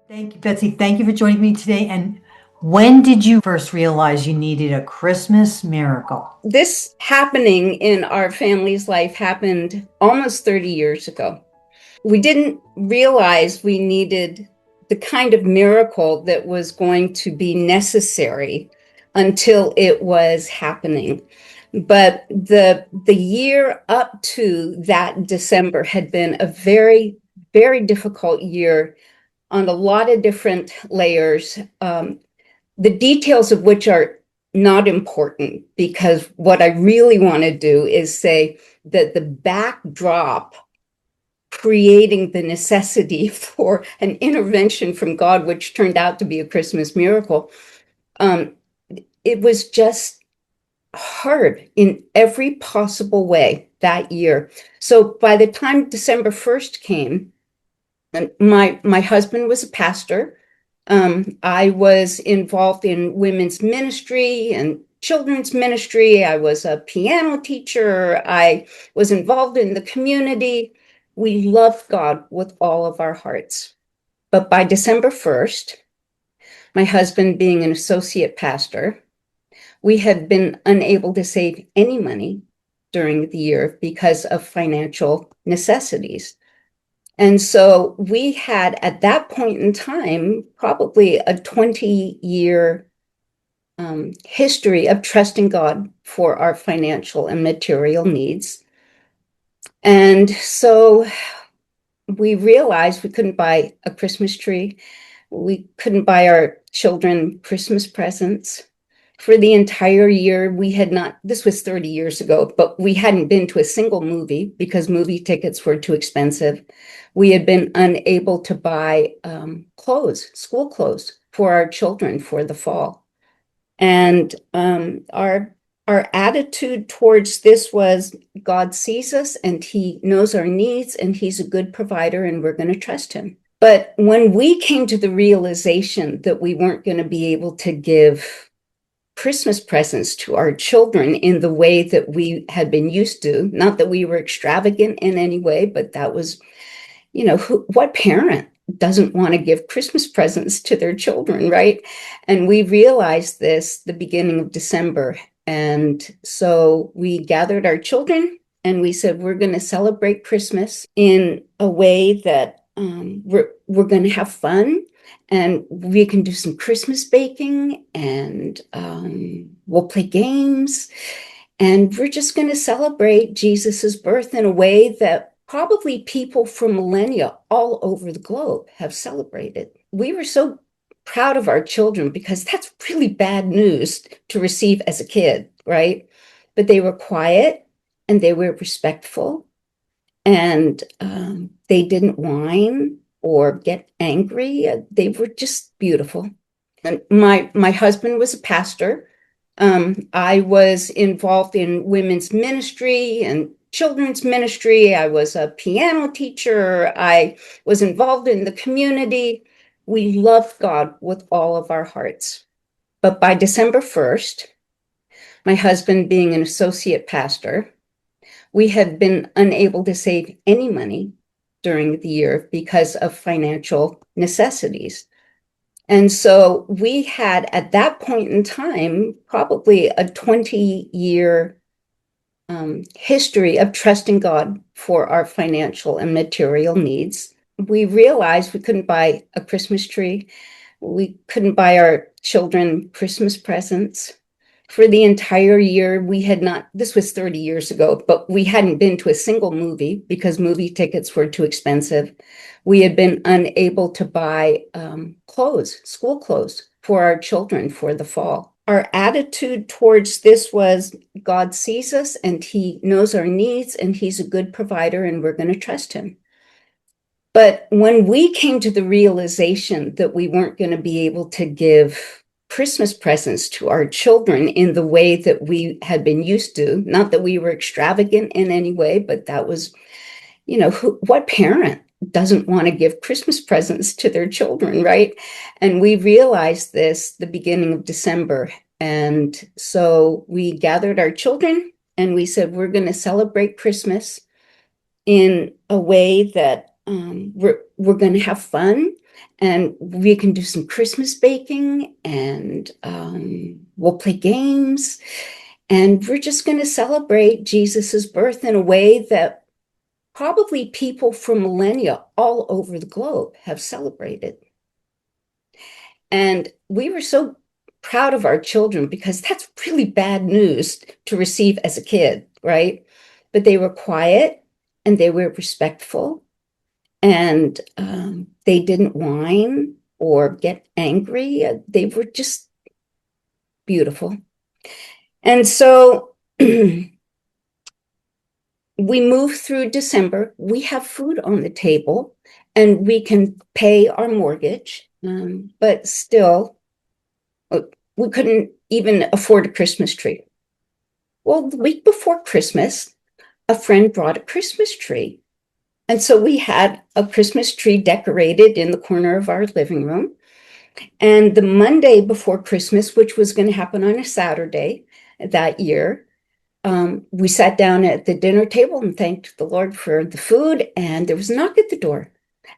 Thank you, Betsy. Thank you for joining me today. And when did you first realize you needed a Christmas miracle? This happening in our family's life happened almost 30 years ago. We didn't realize we needed the kind of miracle that was going to be necessary until it was happening. But the year up to that December had been a very, very difficult year on a lot of different layers. The details of which are not important, because what I really want to do is say that the backdrop creating the necessity for an intervention from God, which turned out to be a Christmas miracle, um, it was just hard in every possible way that year. So by the time December 1st came, and my husband was a pastor. I was involved in women's ministry and children's ministry. I was a piano teacher. I was involved in the community. We loved God with all of our hearts. But by December 1st, my husband being an associate pastor, we had been unable to save any money during the year because of financial necessities. And so we had, at that point in time, probably a 20-year history of trusting God for our financial and material needs. And so we realized we couldn't buy a Christmas tree. We couldn't buy our children Christmas presents. For the entire year, we had not, this was 30 years ago, but we hadn't been to a single movie because movie tickets were too expensive. We had been unable to buy clothes, school clothes for our children for the fall. And our attitude towards this was God sees us and he knows our needs and he's a good provider and we're going to trust him. But when we came to the realization that we weren't going to be able to give Christmas presents to our children in the way that we had been used to, not that we were extravagant in any way, but that was, what parent doesn't want to give Christmas presents to their children, right? And we realized this the beginning of December. And so we gathered our children and we said, we're going to celebrate Christmas in a way that we're going to have fun. And we can do some Christmas baking and we'll play games. And we're just going to celebrate Jesus's birth in a way that probably people for millennia all over the globe have celebrated. We were so proud of our children because that's really bad news to receive as a kid, right? But they were quiet and they were respectful and they didn't whine or get angry. They were just beautiful. And my husband was a pastor. I was involved in women's ministry and children's ministry. I was a piano teacher. I was involved in the community. We loved God with all of our hearts. But by December 1st, my husband being an associate pastor, we had been unable to save any money during the year because of financial necessities. And so we had, at that point in time, probably a 20-year history of trusting God for our financial and material needs. We realized we couldn't buy a Christmas tree. We couldn't buy our children Christmas presents. For the entire year, we had not, this was 30 years ago, but we hadn't been to a single movie because movie tickets were too expensive. We had been unable to buy clothes, school clothes for our children for the fall. Our attitude towards this was God sees us and he knows our needs and he's a good provider and we're going to trust him. But when we came to the realization that we weren't going to be able to give Christmas presents to our children in the way that we had been used to, not that we were extravagant in any way, but that was, what parent doesn't want to give Christmas presents to their children, right? And we realized this the beginning of December. And so we gathered our children and we said, we're going to celebrate Christmas in a way that we're going to have fun. and we can do some Christmas baking, and we'll play games, and we're just going to celebrate Jesus's birth in a way that probably people for millennia all over the globe have celebrated. And we were so proud of our children because that's really bad news to receive as a kid, right? But they were quiet and they were respectful, and they didn't whine or get angry. They were just beautiful. And so we move through December. We have food on the table and we can pay our mortgage, but still, we couldn't even afford a Christmas tree. Well, the week before Christmas, a friend brought a Christmas tree. And so we had a Christmas tree decorated in the corner of our living room. And the Monday before Christmas, which was going to happen on a Saturday that year, we sat down at the dinner table and thanked the Lord for the food. And there was a knock at the door.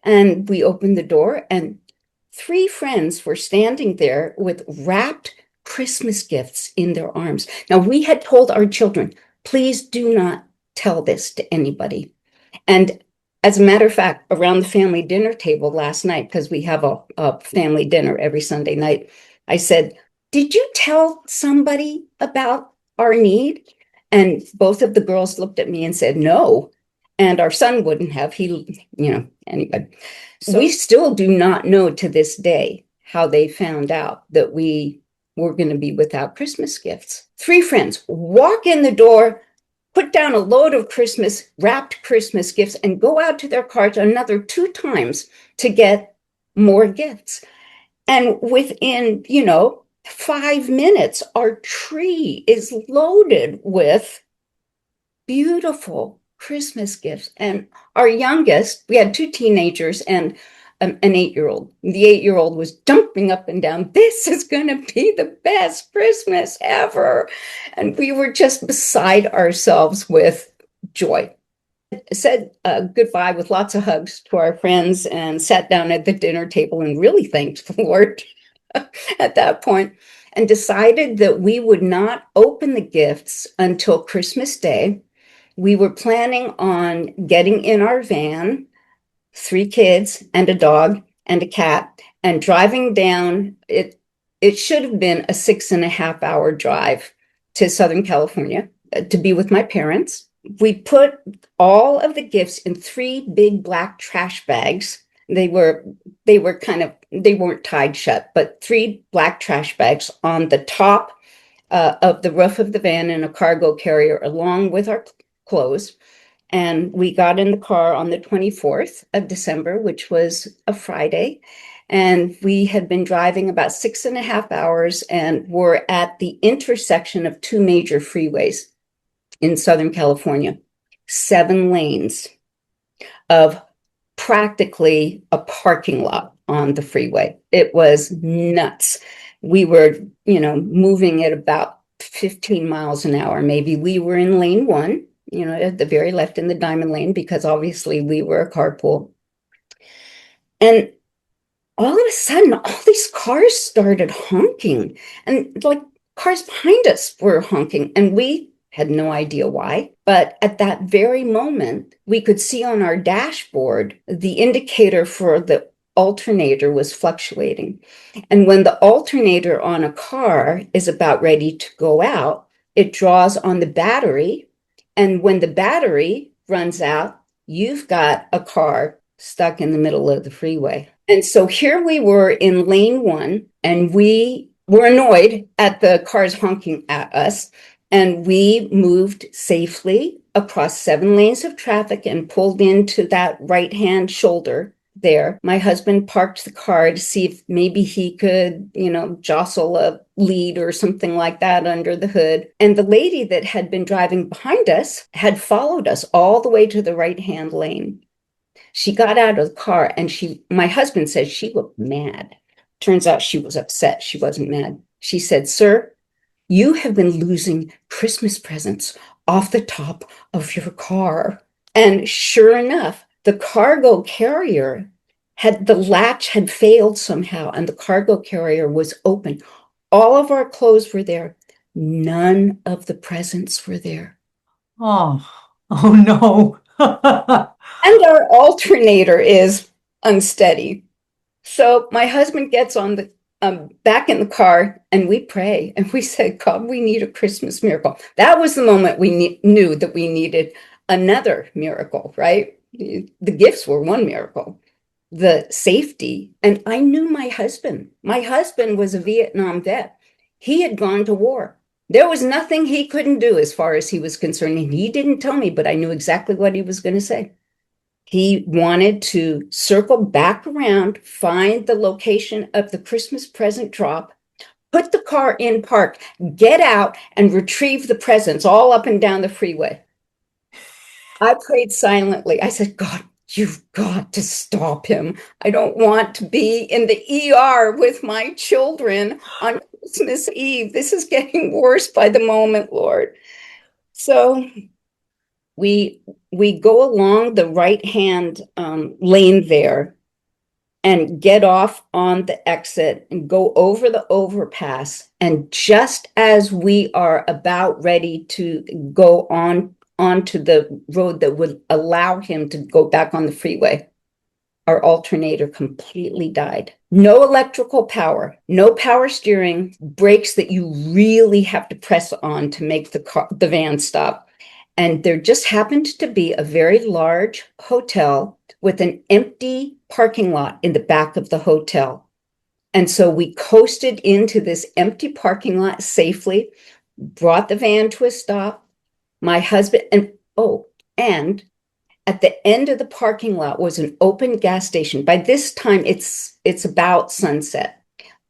And we opened the door, and 3 friends were standing there with wrapped Christmas gifts in their arms. Now, we had told our children, please do not tell this to anybody. And as a matter of fact, around the family dinner table last night, because we have a family dinner every Sunday night, I said, did you tell somebody about our need? And both of the girls looked at me and said, no. And our son wouldn't have. Anyway. So we still do not know to this day how they found out that we were going to be without Christmas gifts. 3 friends walk in the door, put down a load of wrapped Christmas gifts, and go out to their cars another 2 times to get more gifts. And within, 5 minutes, our tree is loaded with beautiful Christmas gifts. And our youngest, we had 2 teenagers and an 8-year-old. The 8-year-old was jumping up and down. This is going to be the best Christmas ever. And we were just beside ourselves with joy. Said goodbye with lots of hugs to our friends and sat down at the dinner table and really thanked the Lord at that point, and decided that we would not open the gifts until Christmas Day. We were planning on getting in our van, 3 kids and a dog and a cat, and driving down. It should have been a 6.5-hour drive to Southern California to be with my parents. We put all of the gifts in 3 big black trash bags. They weren't tied shut, but 3 black trash bags on the top of the roof of the van in a cargo carrier, along with our clothes. And we got in the car on the 24th of December, which was a Friday. And we had been driving about 6.5 hours and were at the intersection of 2 major freeways in Southern California. 7 lanes of practically a parking lot on the freeway. It was nuts. We were, moving at about 15 miles an hour. Maybe we were in lane 1, at the very left in the diamond lane, because obviously we were a carpool. And all of a sudden, all these cars started honking, and like cars behind us were honking, and we had no idea why. But at that very moment, we could see on our dashboard, the indicator for the alternator was fluctuating. And when the alternator on a car is about ready to go out, it draws on the battery. And when the battery runs out, you've got a car stuck in the middle of the freeway. And so here we were in lane 1, and we were annoyed at the cars honking at us. And we moved safely across 7 lanes of traffic and pulled into that right-hand shoulder there. My husband parked the car to see if maybe he could, jostle a lead or something like that under the hood. And the lady that had been driving behind us had followed us all the way to the right-hand lane. She got out of the car, and my husband said she looked mad. Turns out she was upset. She wasn't mad. She said, "Sir, you have been losing Christmas presents off the top of your car." And sure enough, the cargo carrier the latch had failed somehow and the cargo carrier was open. All of our clothes were there. None of the presents were there. Oh, oh no. And our alternator is unsteady. So my husband gets on the back in the car and we pray and we said, God, we need a Christmas miracle. That was the moment we knew that we needed another miracle, right? The gifts were one miracle, the safety. And I knew my husband. My husband was a Vietnam vet. He had gone to war. There was nothing he couldn't do as far as he was concerned. And he didn't tell me, but I knew exactly what he was going to say. He wanted to circle back around, find the location of the Christmas present drop, put the car in park, get out, and retrieve the presents all up and down the freeway. I prayed silently. I said, God, you've got to stop him. I don't want to be in the ER with my children on Christmas Eve. This is getting worse by the moment, Lord. So we go along the right-hand lane there and get off on the exit and go over the overpass. And just as we are about ready to go onto the road that would allow him to go back on the freeway, our alternator completely died. No electrical power, no power steering, brakes that you really have to press on to make the van stop. And there just happened to be a very large hotel with an empty parking lot in the back of the hotel. And so we coasted into this empty parking lot safely, brought the van to a stop. My husband, and at the end of the parking lot was an open gas station. By this time, it's about sunset.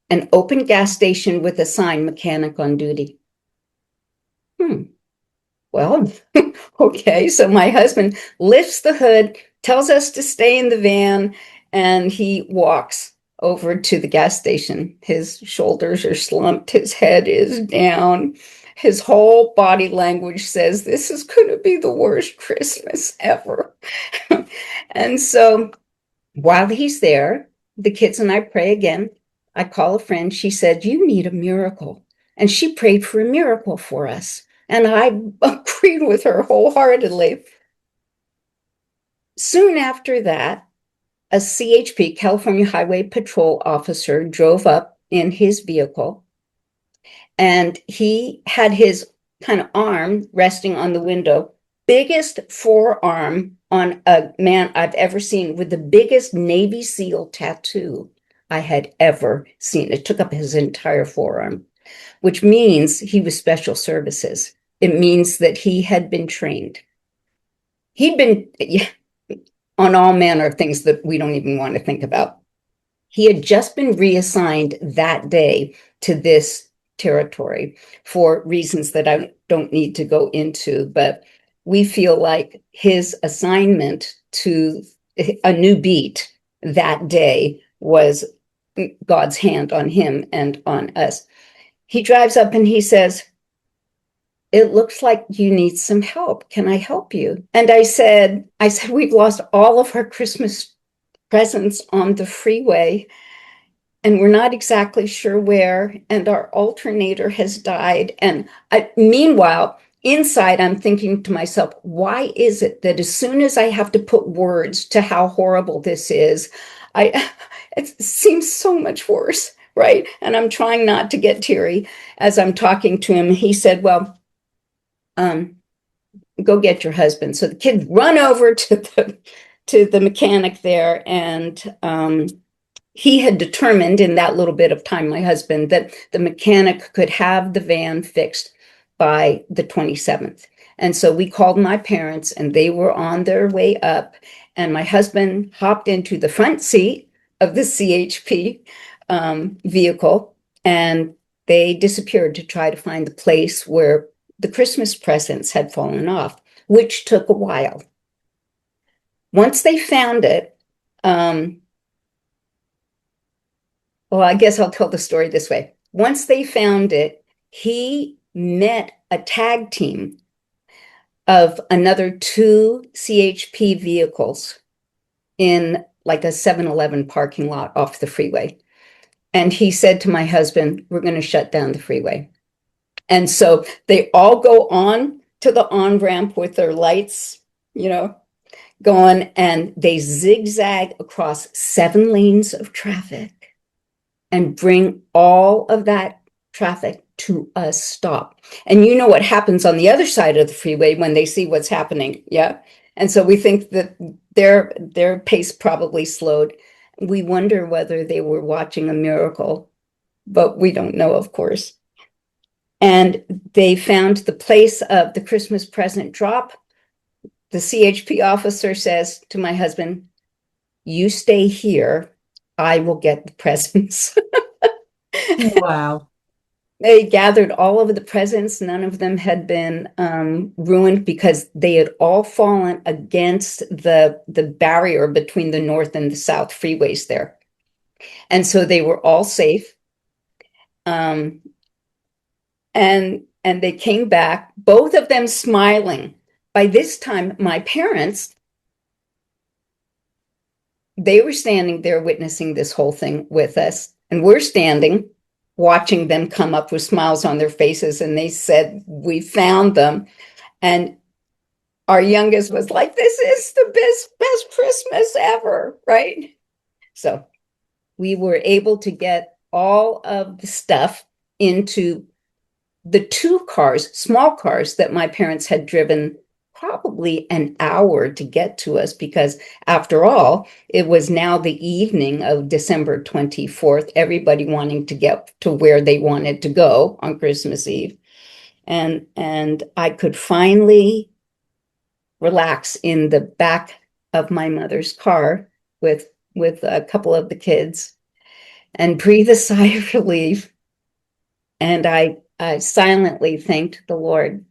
An open gas station with a sign, mechanic on duty. Well, okay. So my husband lifts the hood, tells us to stay in the van, and he walks over to the gas station. His shoulders are slumped, his head is down. His whole body language says, this is going to be the worst Christmas ever. And so while he's there, the kids and I pray again. I call a friend. She said, you need a miracle. And she prayed for a miracle for us. And I agreed with her wholeheartedly. Soon after that, a CHP, California Highway Patrol officer, drove up in his vehicle. And he had his kind of arm resting on the window, biggest forearm on a man I've ever seen, with the biggest Navy SEAL tattoo I had ever seen. It took up his entire forearm, which means he was special services. It means that he had been trained. He'd been on all manner of things that we don't even want to think about. He had just been reassigned that day to this territory for reasons that I don't need to go into, but we feel like his assignment to a new beat that day was God's hand on him and on us. He drives up and he says, it looks like you need some help. Can I help you? And I said, we've lost all of our Christmas presents on the freeway, and we're not exactly sure where, and our alternator has died. And meanwhile, inside, I'm thinking to myself, why is it that as soon as I have to put words to how horrible this is, it seems so much worse, right? And I'm trying not to get teary as I'm talking to him. He said, well, go get your husband. So the kids run over to the mechanic there, and he had determined in that little bit of time, my husband, that the mechanic could have the van fixed by the 27th. And so we called my parents, and they were on their way up, and my husband hopped into the front seat of the CHP vehicle, and they disappeared to try to find the place where the Christmas presents had fallen off, which took a while. Once they found it, well, I guess I'll tell the story this way. Once they found it, he met a tag team of another 2 CHP vehicles in like a 7-Eleven parking lot off the freeway. And he said to my husband, we're going to shut down the freeway. And so they all go on to the on-ramp with their lights, going, and they zigzag across 7 lanes of traffic and bring all of that traffic to a stop. And you know what happens on the other side of the freeway when they see what's happening. Yeah. And so we think that their pace probably slowed. We wonder whether they were watching a miracle, but we don't know, of course. And they found the place of the Christmas present drop. The CHP officer says to my husband, you stay here, I will get the presents. Wow. They gathered all of the presents. None of them had been ruined because they had all fallen against the barrier between the north and the south freeways there. And so they were all safe. And they came back, both of them smiling. By this time, my parents, they were standing there witnessing this whole thing with us. And we're standing watching them come up with smiles on their faces. And they said, we found them. And our youngest was like, this is the best Christmas ever, right? So we were able to get all of the stuff into the 2 cars, small cars that my parents had driven probably an hour to get to us, because after all, it was now the evening of December 24th, everybody wanting to get to where they wanted to go on Christmas Eve. And I could finally relax in the back of my mother's car with a couple of the kids and breathe a sigh of relief. And I silently thanked the Lord.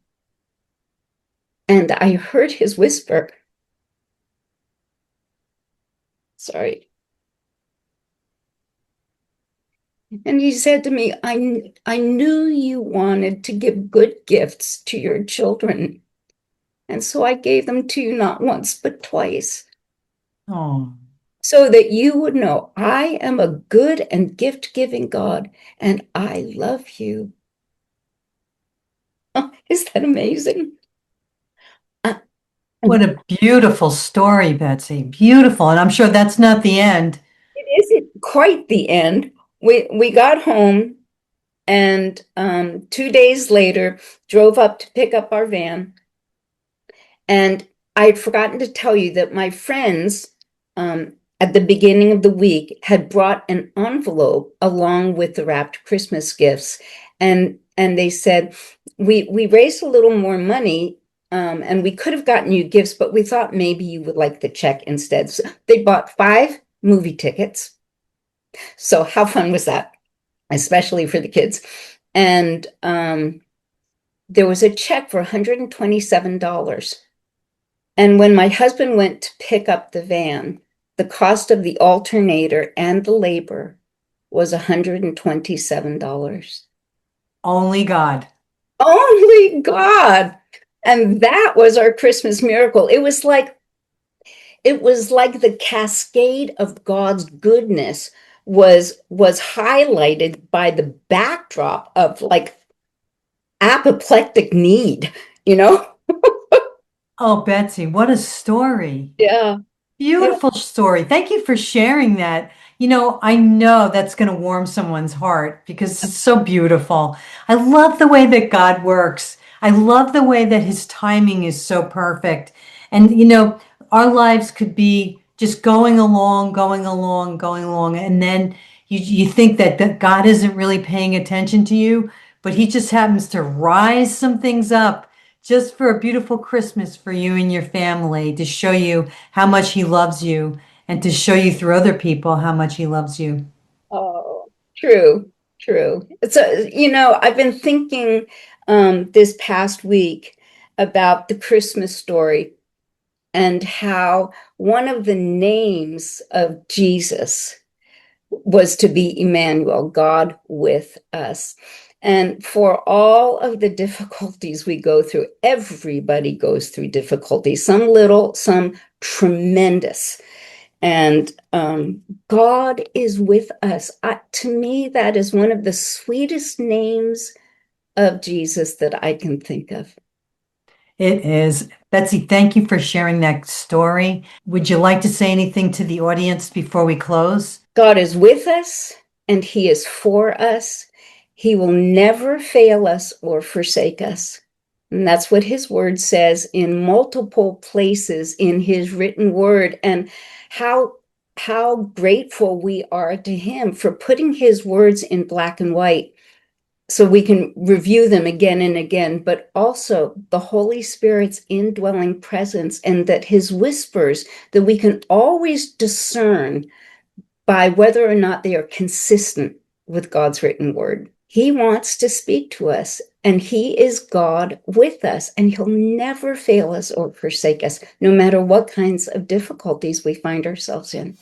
And I heard his whisper. Sorry. And he said to me, I knew you wanted to give good gifts to your children. And so I gave them to you not once, but twice. Oh. So that you would know I am a good and gift-giving God, and I love you. Oh, is that amazing? What a beautiful story, Betsy. Beautiful. And I'm sure that's not the end. It isn't quite the end. We got home, and 2 days later drove up to pick up our van. And I'd forgotten to tell you that my friends at the beginning of the week had brought an envelope along with the wrapped Christmas gifts. And they said, we raised a little more money, and we could have gotten you gifts, but we thought maybe you would like the check instead. So they bought 5 movie tickets. So how fun was that? Especially for the kids. And there was a check for $127. And when my husband went to pick up the van, the cost of the alternator and the labor was $127. Only God. Only God. And that was our Christmas miracle. It was like the cascade of God's goodness was highlighted by the backdrop of like apoplectic need, you know? Oh, Betsy, what a story. Yeah. Yeah. Beautiful story. Thank you for sharing that. I know that's going to warm someone's heart because it's so beautiful. I love the way that God works. I love the way that his timing is so perfect. And, our lives could be just going along, going along, going along. And then you think that God isn't really paying attention to you, but he just happens to rise some things up just for a beautiful Christmas for you and your family, to show you how much he loves you and to show you through other people how much he loves you. Oh, true, true. So, I've been thinking this past week about the Christmas story and how one of the names of Jesus was to be Emmanuel, God with us. And for all of the difficulties we go through, everybody goes through difficulties, some little, some tremendous. And God is with us. To me, that is one of the sweetest names of Jesus that I can think of. It is. Betsy, thank you for sharing that story. Would you like to say anything to the audience before we close? God is with us and he is for us. He will never fail us or forsake us. And that's what his word says in multiple places in his written word. And how grateful we are to him for putting his words in black and white so we can review them again and again, but also the Holy Spirit's indwelling presence, and that his whispers that we can always discern by whether or not they are consistent with God's written word. He wants to speak to us, and he is God with us, and he'll never fail us or forsake us, no matter what kinds of difficulties we find ourselves in.